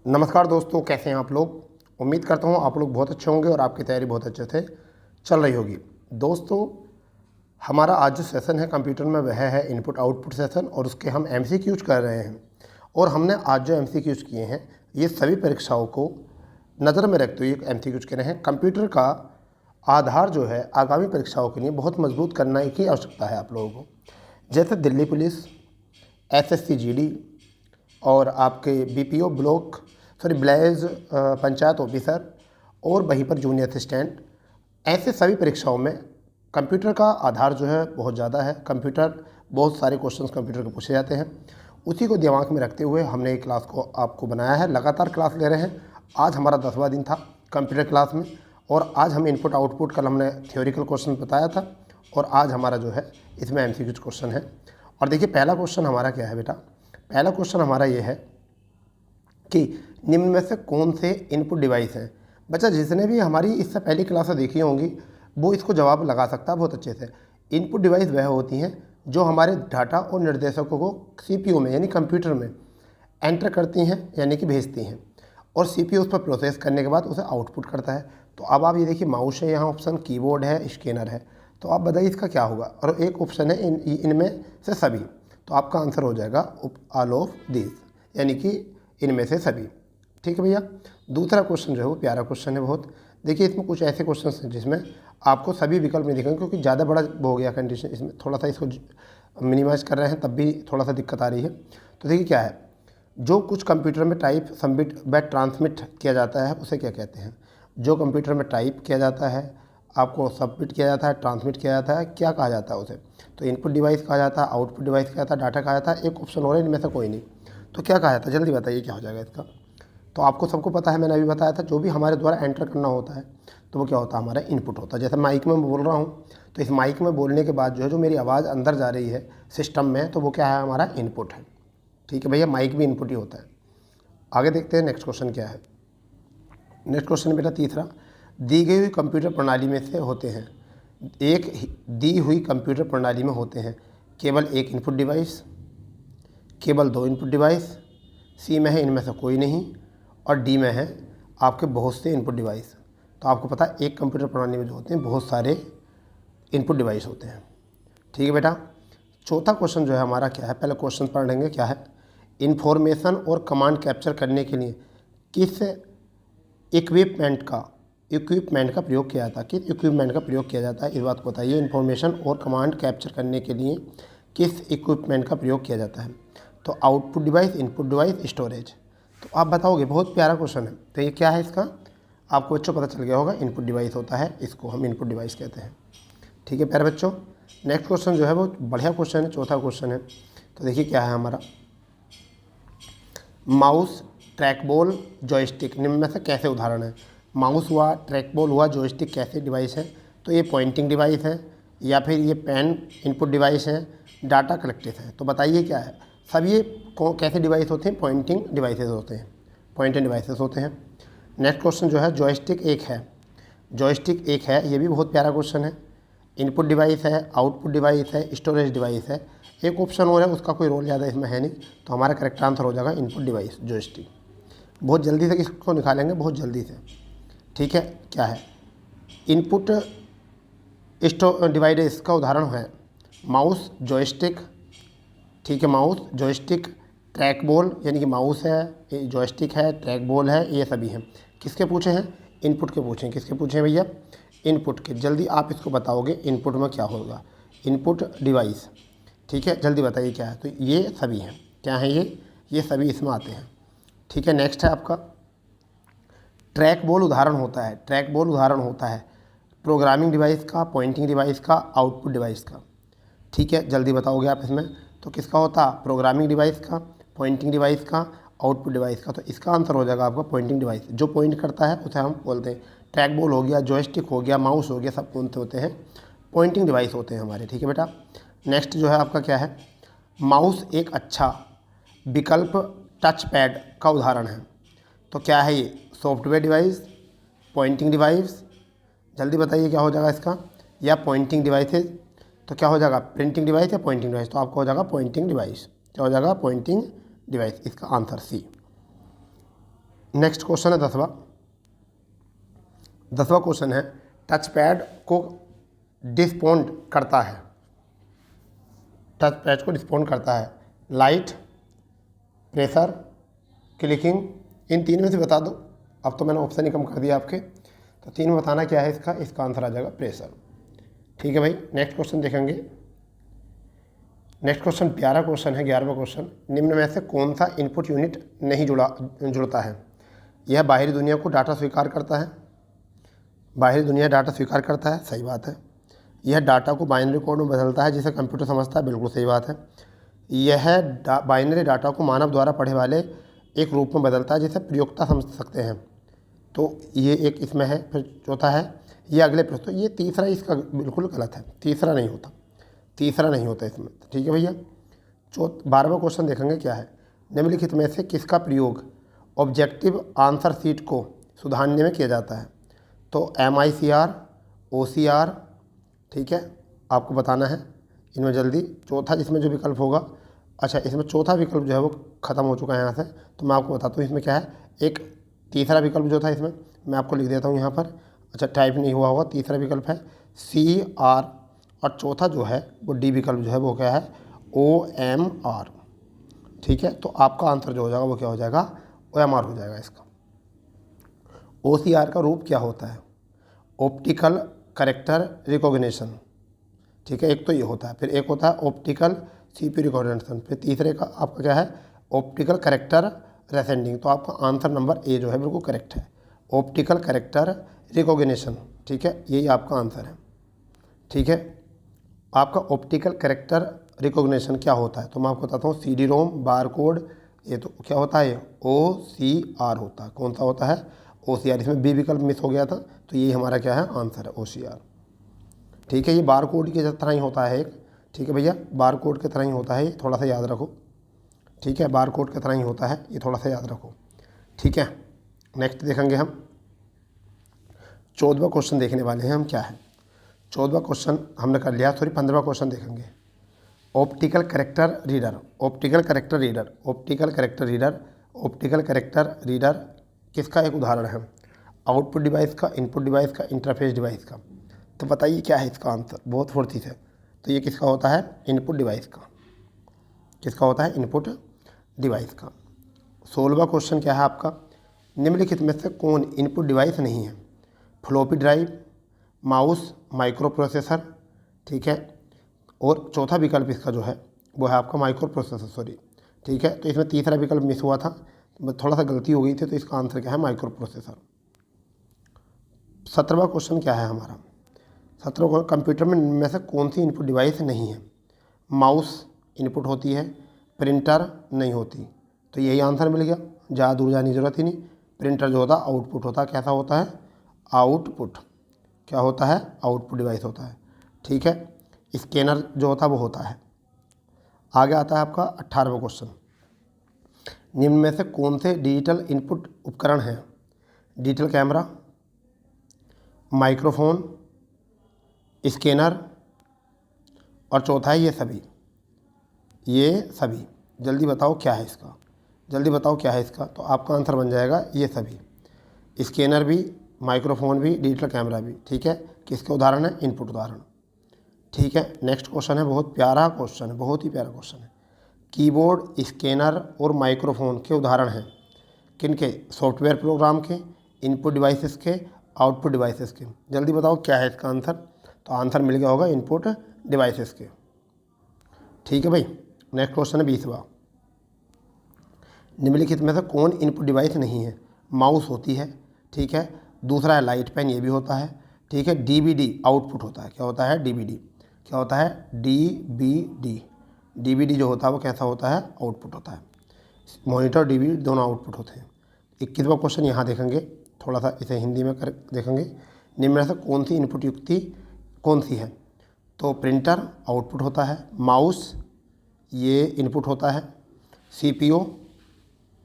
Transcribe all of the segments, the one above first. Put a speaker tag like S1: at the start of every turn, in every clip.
S1: नमस्कार दोस्तों, कैसे हैं आप लोग। उम्मीद करता हूँ आप लोग बहुत अच्छे होंगे और आपकी तैयारी बहुत अच्छे से चल रही होगी। दोस्तों, हमारा आज जो सेशन है कंप्यूटर में वह है इनपुट आउटपुट सेशन और उसके हम एमसीक्यूज कर रहे हैं। और हमने आज जो एमसीक्यूज किए हैं ये सभी परीक्षाओं को नज़र में रखते हुए एमसीक्यूज कर रहे हैं। कंप्यूटर का आधार जो है आगामी परीक्षाओं के लिए बहुत मजबूत करने की आवश्यकता है आप लोगों को। जैसे दिल्ली पुलिस, एसएससी जीडी और आपके बीपीओ ब्लेज पंचायत ऑफिसर और वहीं पर जूनियर असिस्टेंट, ऐसे सभी परीक्षाओं में कंप्यूटर का आधार जो है बहुत ज़्यादा है। बहुत सारे क्वेश्चंस कंप्यूटर के पूछे जाते हैं। उसी को दिमाग में रखते हुए हमने एक क्लास को आपको बनाया है। लगातार क्लास ले रहे हैं। आज हमारा 10वां दिन था कंप्यूटर क्लास में और आज हम इनपुट आउटपुट, कल हमने थ्योरिकल क्वेश्चन बताया था और आज हमारा जो है इसमें एमसीक्यू क्वेश्चन है। और देखिए पहला क्वेश्चन हमारा क्या है बेटा। पहला क्वेश्चन हमारा ये है कि निम्न में से कौन से इनपुट डिवाइस हैं। बच्चा जिसने भी हमारी इससे पहली क्लासें देखी होंगी वो इसको जवाब लगा सकता है बहुत अच्छे से। इनपुट डिवाइस वह होती हैं जो हमारे डाटा और निर्देशकों को सीपीयू में यानी कंप्यूटर में एंटर करती हैं यानी कि भेजती हैं और सीपीयू उस पर प्रोसेस करने के बाद उसे आउटपुट करता है। तो अब आप ये देखिए माउस है, यहाँ ऑप्शन कीबोर्ड है, स्कैनर है। तो आप बताइए इसका क्या होगा। और एक ऑप्शन है इनमें से सभी। तो आपका आंसर हो जाएगा ऑल ऑफ दिस, यानी कि इनमें से सभी। ठीक है भैया। दूसरा क्वेश्चन जो है वो प्यारा क्वेश्चन है बहुत। देखिए इसमें कुछ ऐसे क्वेश्चन हैं जिसमें आपको सभी विकल्प नहीं दिखेंगे क्योंकि ज़्यादा बड़ा हो गया कंडीशन। इसमें थोड़ा सा इसको मिनिमाइज कर रहे हैं तब भी थोड़ा सा दिक्कत आ रही है। तो देखिए क्या है, जो कुछ कंप्यूटर में टाइप सबमिट व ट्रांसमिट किया जाता है उसे क्या कहते हैं। जो कंप्यूटर में टाइप किया जाता है, आपको सबमिट किया जाता है, ट्रांसमिट किया जाता है, क्या कहा जाता है उसे। तो इनपुट डिवाइस कहा जाता है, आउटपुट डिवाइस कहा जाता है, डाटा कहा जाता है। एक ऑप्शन और है इनमें से कोई नहीं। तो क्या कहा जाता है, जल्दी बताइए क्या हो जाएगा इसका। तो आपको सबको पता है, मैंने अभी बताया था, जो भी हमारे द्वारा एंटर करना होता है तो वो क्या होता है, हमारा इनपुट होता है। जैसे माइक में मैं बोल रहा हूँ तो इस माइक में बोलने के बाद जो है जो मेरी आवाज़ अंदर जा रही है सिस्टम में, तो वो क्या है, हमारा इनपुट है। ठीक है भैया, माइक भी इनपुट ही होता है। आगे देखते हैं नेक्स्ट क्वेश्चन क्या है। नेक्स्ट क्वेश्चन बेटा तीसरा, दी गई हुई कंप्यूटर प्रणाली में से होते हैं दी हुई कंप्यूटर प्रणाली में होते हैं केवल एक इनपुट डिवाइस, केवल दो इनपुट डिवाइस, सी में है इनमें से कोई नहीं और डी में है आपके बहुत से इनपुट डिवाइस। तो आपको पता है एक कंप्यूटर प्रणाली में जो होते हैं बहुत सारे इनपुट डिवाइस होते हैं। ठीक है बेटा। चौथा क्वेश्चन जो है हमारा क्या है, पहले क्वेश्चन पढ़ लेंगे क्या है। इन्फॉर्मेशन और कमांड कैप्चर करने के लिए किस इक्विपमेंट का प्रयोग किया जाता है, किस इक्विपमेंट का प्रयोग किया जाता है, इस बात को बताइए। इन्फॉर्मेशन और कमांड कैप्चर करने के लिए किस इक्विपमेंट का प्रयोग किया जाता है। तो output device, input device, storage. तो आप बताओगे, बहुत प्यारा क्वेश्चन है। तो ये क्या है इसका, आपको बच्चों पता चल गया होगा। इनपुट डिवाइस होता है, इसको हम इनपुट डिवाइस कहते हैं। ठीक है प्यारे बच्चों। नेक्स्ट क्वेश्चन जो है वो बढ़िया क्वेश्चन है, चौथा क्वेश्चन है। तो देखिए क्या है हमारा, माउस, ट्रैकबॉल, जॉयस्टिक निम्न में से कैसे उदाहरण है। माउस हुआ, ट्रैकबॉल हुआ, जॉयस्टिक कैसे डिवाइस है। तो ये पॉइंटिंग डिवाइस है या फिर ये पेन इनपुट डिवाइस है, डाटा कलेक्टिव है। तो बताइए क्या है, सब ये कैसे डिवाइस होते हैं, पॉइंटिंग डिवाइसेस होते हैं, पॉइंटिंग डिवाइसेस होते हैं। नेक्स्ट क्वेश्चन जो है, जॉयस्टिक एक है, जॉयस्टिक एक है, ये भी बहुत प्यारा क्वेश्चन है। इनपुट डिवाइस है, आउटपुट डिवाइस है, स्टोरेज डिवाइस है। एक ऑप्शन और है, उसका कोई रोल ज़्यादा इसमें है नहीं। तो हमारा करेक्ट आंसर हो जाएगा इनपुट डिवाइस, जॉयस्टिक। बहुत जल्दी से इसको निकालेंगे, बहुत जल्दी से। ठीक है, क्या है, इनपुट डिवाइस का उदाहरण है माउस, जॉयस्टिक। ठीक है, माउस, जॉयस्टिक, ट्रैक बॉल, यानी कि माउस है, जॉयस्टिक है, ट्रैक बॉल है, ये सभी हैं। किसके पूछे हैं, इनपुट के पूछे हैं। किसके पूछे हैं भैया, इनपुट के। जल्दी आप इसको बताओगे इनपुट में क्या होगा, इनपुट डिवाइस। ठीक है, जल्दी बताइए क्या है। तो ये सभी हैं, क्या हैं ये सभी इसमें आते हैं। ठीक है, नेक्स्ट है आपका ट्रैक बॉल उदाहरण होता है, ट्रैक बॉल उदाहरण होता है प्रोग्रामिंग डिवाइस का, पॉइंटिंग डिवाइस का, आउटपुट डिवाइस का। ठीक है, जल्दी बताओगे आप इसमें। तो किसका होता, प्रोग्रामिंग डिवाइस का, पॉइंटिंग डिवाइस का, आउटपुट डिवाइस का। तो इसका आंसर हो जाएगा आपका पॉइंटिंग डिवाइस। जो पॉइंट करता है उसे हम बोलते हैं ट्रैक बॉल हो गया, जॉयस्टिक हो गया, माउस हो गया, सब कौन से होते हैं, पॉइंटिंग डिवाइस होते हैं हमारे। ठीक है बेटा। नेक्स्ट जो है आपका क्या है, माउस एक अच्छा विकल्प टच पैड का उदाहरण है। तो क्या है ये, सॉफ्टवेयर डिवाइस, पॉइंटिंग डिवाइस। जल्दी बताइए क्या हो जाएगा इसका, या पॉइंटिंग डिवाइसेस। तो क्या हो जाएगा, प्रिंटिंग डिवाइस या पॉइंटिंग डिवाइस। तो आपका हो जाएगा पॉइंटिंग डिवाइस। क्या हो जाएगा, पॉइंटिंग डिवाइस, इसका आंसर सी। नेक्स्ट क्वेश्चन है 10वां क्वेश्चन है टच पैड को डिस्पोंड करता है, टच पैड को डिस्पोंड करता है लाइट, प्रेशर, क्लिकिंग, इन तीन में से बता दो। अब तो मैंने ऑप्शन ही कम कर दिया आपके, तो तीन में बताना क्या है इसका आंसर आ जाएगा प्रेशर। ठीक है भाई, नेक्स्ट क्वेश्चन देखेंगे। नेक्स्ट क्वेश्चन प्यारा क्वेश्चन है 11वां क्वेश्चन, निम्न में से कौन सा इनपुट यूनिट नहीं जुड़ता है? यह बाहरी दुनिया को डाटा स्वीकार करता है, बाहरी दुनिया डाटा स्वीकार करता है, सही बात है। यह डाटा को बाइनरी कोड में बदलता है जिसे कंप्यूटर समझता है, बिल्कुल सही बात है। यह बाइनरी डाटा को मानव द्वारा पढ़े वाले एक रूप में बदलता है जिसे प्रयोक्ता समझ सकते हैं, तो ये एक इसमें है। फिर चौथा है ये अगले प्रश्न, तो ये तीसरा इसका बिल्कुल गलत है, तीसरा नहीं होता इसमें। ठीक है भैया, 12वां क्वेश्चन देखेंगे क्या है, निम्नलिखित में से किसका प्रयोग ऑब्जेक्टिव आंसर शीट को सुधारने में किया जाता है? तो MICR, OCR, ठीक है, आपको बताना है इनमें जल्दी। चौथा इसमें जो विकल्प होगा, अच्छा इसमें चौथा विकल्प जो है वो ख़त्म हो चुका है यहाँ से, तो मैं आपको बताता हूँ इसमें क्या है। एक तीसरा विकल्प जो था इसमें मैं आपको लिख देता हूँ यहाँ पर, अच्छा टाइप नहीं हुआ होगा। तीसरा विकल्प है CR और चौथा जो है वो D विकल्प जो है वो क्या है OMR। ठीक है, तो आपका आंसर जो हो जाएगा वो क्या हो जाएगा, OMR हो जाएगा इसका। OCR का रूप क्या होता है? Optical character recognition. ठीक है, एक तो ये होता है, फिर एक होता है ऑप्टिकल CPU रिकॉग्निशन, फिर तीसरे का आपका क्या है ऑप्टिकल कैरेक्टर रेसेंडिंग। तो आपका आंसर नंबर ए जो है बिल्कुल करेक्ट है, ऑप्टिकल कैरेक्टर रिकॉग्निशन। ठीक है, यही आपका आंसर है। ठीक है, आपका ऑप्टिकल कैरेक्टर रिकॉग्निशन क्या होता है? तो मैं आपको बताता हूँ CD-ROM, बारकोड, ये तो क्या होता है OCR होता है। कौन सा होता है? OCR। इसमें B विकल्प मिस हो गया था, तो ये हमारा क्या है आंसर है OCR। ठीक है, ये बारकोड की तरह ही होता है एक। ठीक है भैया, बारकोड की तरह ही होता है, ये थोड़ा सा याद रखो। ठीक है, बारकोड की तरह ही होता है, ये थोड़ा सा याद रखो। ठीक है, नेक्स्ट देखेंगे हम 14वां क्वेश्चन देखने वाले हैं हम। क्या है 14वां क्वेश्चन हमने कर लिया, सॉरी 15वां क्वेश्चन देखेंगे। Optical character reader, optical character reader, optical character reader, optical character reader किसका एक उदाहरण है? आउटपुट डिवाइस का, इनपुट डिवाइस का, इंटरफेस डिवाइस का। तो बताइए क्या है इसका आंसर, बहुत फुर्ती से। तो ये किसका होता है? इनपुट डिवाइस का। किसका होता है? इनपुट डिवाइस का। 16वां क्वेश्चन क्या है आपका, निम्नलिखित में से कौन इनपुट डिवाइस नहीं है? Floppy drive, mouse, micro processor. ठीक है, और चौथा विकल्प इसका जो है वो है आपका माइक्रो प्रोसेसर, सॉरी। ठीक है, तो इसमें तीसरा विकल्प मिस हुआ था, थोड़ा सा गलती हो गई थी, तो इसका आंसर क्या है माइक्रो प्रोसेसर। 17वां क्वेश्चन क्या है हमारा, 17वां कंप्यूटर में से कौन सी इनपुट डिवाइस नहीं है? माउस इनपुट होती है, प्रिंटर नहीं होती, तो यही आंसर मिल गया, ज़्यादा दूर जाने की ज़रूरत ही नहीं। प्रिंटर जो होता है आउटपुट होता है, कैसा होता है? आउटपुट। क्या होता है? आउटपुट डिवाइस होता है। ठीक है, स्कैनर जो होता है वो होता है। आगे आता है आपका 18वां क्वेश्चन, निम्न में से कौन से डिजिटल इनपुट उपकरण हैं? डिजिटल कैमरा, माइक्रोफोन, स्कैनर, और चौथा है ये सभी। ये सभी, जल्दी बताओ क्या है इसका, जल्दी बताओ क्या है इसका। तो आपका आंसर बन जाएगा ये सभी, स्कैनर भी, माइक्रोफोन भी, डिजिटल कैमरा भी। ठीक है, किसके उदाहरण है? इनपुट उदाहरण। ठीक है, नेक्स्ट क्वेश्चन है, बहुत प्यारा क्वेश्चन है, बहुत ही प्यारा क्वेश्चन है। कीबोर्ड, स्कैनर और माइक्रोफोन के उदाहरण हैं किनके? सॉफ्टवेयर प्रोग्राम के, इनपुट डिवाइसेस के, आउटपुट डिवाइसेस के। जल्दी बताओ क्या है इसका आंसर। तो आंसर मिल गया होगा इनपुट डिवाइसेस के। ठीक है भाई, नेक्स्ट क्वेश्चन है 20वां, निम्नलिखित में से कौन इनपुट डिवाइस नहीं है? माउस होती है। ठीक है, दूसरा है लाइट पेन, ये भी होता है। ठीक है, DVD आउटपुट होता है। क्या होता है? DVD। क्या होता है? DVD। DVD जो होता है वो कैसा होता है? आउटपुट होता है। मॉनिटर, DVD दोनों आउटपुट होते हैं। 21वां क्वेश्चन यहाँ देखेंगे, थोड़ा सा इसे हिंदी में कर देखेंगे। निम्न में से कौन सी इनपुट युक्ति कौन सी है? तो प्रिंटर आउटपुट होता है, माउस ये इनपुट होता है, CPU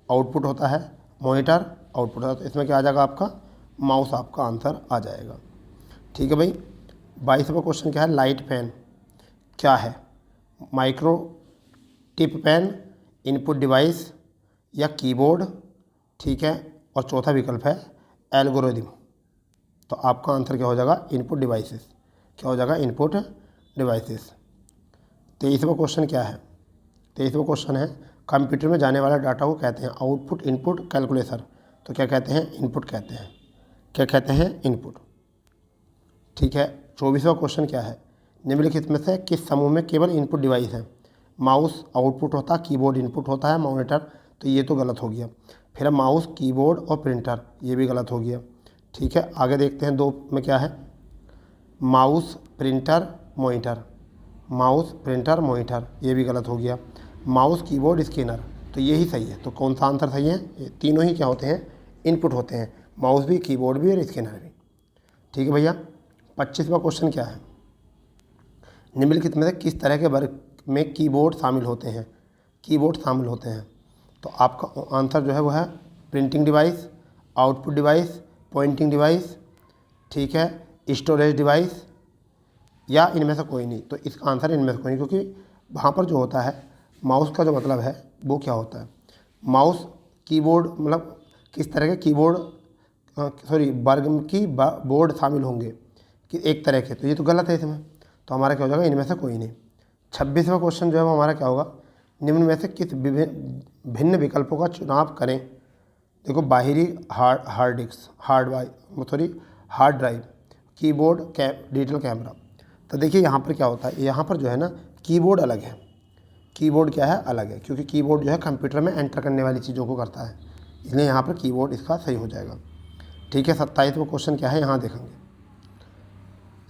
S1: आउटपुट होता है, मॉनिटर आउटपुट होता है। तो इसमें क्या आ जाएगा आपका? माउस आपका आंसर आ जाएगा। ठीक है भाई, 22वां क्वेश्चन क्या है? लाइट पेन क्या है? Micro tip pen, input device या कीबोर्ड। ठीक है, और चौथा विकल्प है एल्गोरिदम। तो आपका आंसर क्या हो जाएगा, इनपुट डिवाइसेस। क्या हो जाएगा, इनपुट डिवाइसेस। 23वां क्वेश्चन क्या है, 23वां क्वेश्चन है कंप्यूटर में जाने वाला डाटा को कहते हैं आउटपुट, इनपुट, कैलकुलेटर। तो क्या कहते हैं, इनपुट कहते हैं। क्या कहते हैं, इनपुट। ठीक है। 24वां क्वेश्चन क्या है, निम्नलिखित में से किस समूह में केवल इनपुट डिवाइस है। माउस आउटपुट होता है, कीबोर्ड इनपुट होता है, मॉनिटर, तो ये तो गलत हो गया। फिर माउस, कीबोर्ड और प्रिंटर, ये भी गलत हो गया। ठीक है, आगे देखते हैं 2 में क्या है, mouse, printer, monitor. Mouse, printer, monitor, ये भी गलत हो गया। माउस, कीबोर्ड, स्कैनर, तो यही सही है। तो कौन सा आंसर सही है, ये तीनों ही क्या होते हैं, इनपुट होते हैं, माउस भी, कीबोर्ड भी और स्कैनर भी। ठीक है भैया। 25वां क्वेश्चन क्या है, निम्नलिखित में से किस तरह के वर्ग में कीबोर्ड शामिल होते हैं। कीबोर्ड शामिल होते हैं, तो आपका आंसर जो है वो है printing device, output device, pointing device, ठीक है, स्टोरेज डिवाइस, या इनमें से कोई नहीं। तो इसका आंसर इनमें से कोई नहीं, क्योंकि वहाँ पर जो होता है माउस का जो मतलब है वो क्या होता है, माउस, कीबोर्ड, मतलब किस तरह के कीबोर्ड, सॉरी वर्ग की बोर्ड शामिल होंगे कि एक तरह के, तो ये तो गलत है इसमें। तो हमारा क्या हो जाएगा, इनमें से कोई नहीं। 26वां क्वेश्चन जो है वो हमारा क्या होगा, निम्न में से किस भिन्न विकल्पों का चुनाव करें। देखो, बाहरी hard disk, hard drive, keyboard, digital camera. तो देखिए यहाँ पर क्या होता है, यहाँ पर जो है ना कीबोर्ड अलग है। कीबोर्ड क्या है, अलग है, क्योंकि कीबोर्ड जो है कंप्यूटर में एंटर करने वाली चीज़ों को करता है, इसलिए यहाँ पर कीबोर्ड इसका सही हो जाएगा। ठीक है। 27वां क्वेश्चन क्या है, यहाँ देखेंगे,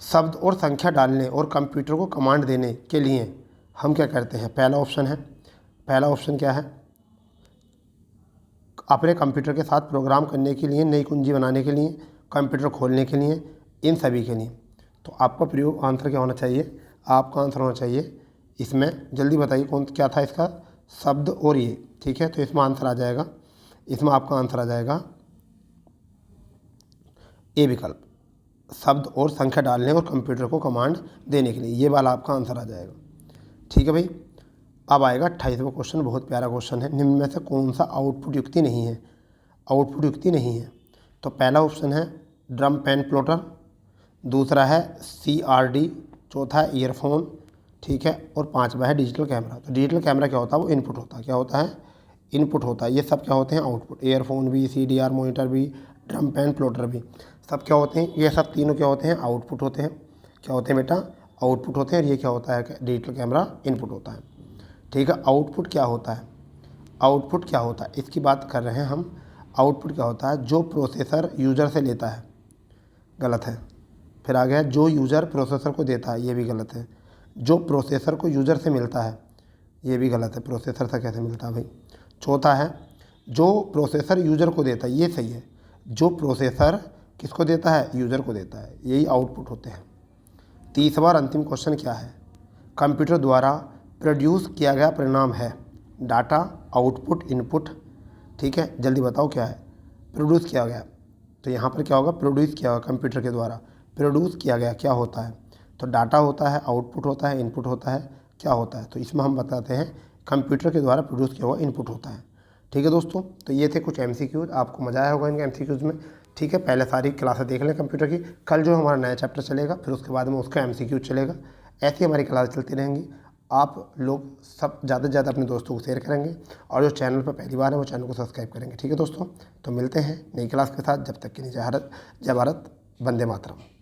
S1: शब्द और संख्या डालने और कंप्यूटर को कमांड देने के लिए हम क्या करते हैं। पहला ऑप्शन क्या है, अपने कंप्यूटर के साथ प्रोग्राम करने के लिए, नई कुंजी बनाने के लिए, कंप्यूटर खोलने के लिए, इन सभी के लिए। तो आपका प्रयोग आंसर क्या होना चाहिए, आपका आंसर होना चाहिए इसमें, जल्दी बताइए कौन क्या था इसका, शब्द और ये। ठीक है, तो इसमें आंसर आ जाएगा, इसमें आपका आंसर आ जाएगा ए विकल्प, शब्द और संख्या डालने और कंप्यूटर को कमांड देने के लिए, ये वाला आपका आंसर आ जाएगा। ठीक है भाई। अब आएगा 28वां क्वेश्चन, बहुत प्यारा क्वेश्चन है, निम्न में से कौन सा आउटपुट युक्ति नहीं है। आउटपुट युक्ति नहीं है, तो पहला ऑप्शन है ड्रम पेन प्लॉटर, दूसरा है CRD, चौथा है ईयरफोन, ठीक है, और 5वां है डिजिटल कैमरा। तो डिजिटल कैमरा क्या होता है, वो इनपुट होता है। क्या होता है, इनपुट होता है। ये सब क्या होते हैं, आउटपुट। ईयरफोन भी, CDR मॉनिटर भी, ड्रम पेन प्लॉटर भी, सब क्या होते हैं, ये सब तीनों क्या होते हैं, आउटपुट होते हैं। क्या होते हैं बेटा, आउटपुट होते हैं। और ये क्या होता है, डिजिटल कैमरा इनपुट होता है। ठीक है। आउटपुट क्या होता है, आउटपुट क्या होता है, इसकी बात कर रहे हैं हम। आउटपुट क्या होता है, जो प्रोसेसर यूज़र से लेता है, गलत है। फिर आ गया जो यूज़र प्रोसेसर को देता है, ये भी गलत है। जो प्रोसेसर को यूज़र से मिलता है, ये भी गलत है, प्रोसेसर से कैसे मिलता है भाई। चौथा है जो प्रोसेसर यूज़र को देता है, ये सही है। जो प्रोसेसर किसको देता है, यूज़र को देता है, यही आउटपुट होते हैं। 30वां और अंतिम क्वेश्चन क्या है, कंप्यूटर द्वारा प्रोड्यूस किया गया परिणाम है डाटा, आउटपुट, इनपुट। ठीक है, जल्दी बताओ क्या है, प्रोड्यूस किया गया। तो यहाँ पर क्या होगा, प्रोड्यूस किया होगा कंप्यूटर के द्वारा, प्रोड्यूस किया गया क्या होता है, तो डाटा होता है, आउटपुट होता है, इनपुट होता है, क्या होता है। तो इसमें हम बताते हैं कंप्यूटर के द्वारा प्रोड्यूस किया हुआ इनपुट होता है। ठीक है दोस्तों, तो ये थे कुछ MCQs, आपको मज़ा आया होगा इन MCQs में। ठीक है, पहले सारी क्लासें देख लें कंप्यूटर की, कल जो हमारा नया चैप्टर चलेगा, फिर उसके बाद में उसका MCQ चलेगा। ऐसी हमारी क्लास चलती रहेंगी। आप लोग सब ज़्यादा से ज़्यादा अपने दोस्तों को शेयर करेंगे, और जो चैनल पर पहली बार है वो चैनल को सब्सक्राइब करेंगे। ठीक है दोस्तों, तो मिलते हैं नई क्लास के साथ, जब तक के लिए जय भारत, वंदे मातरम।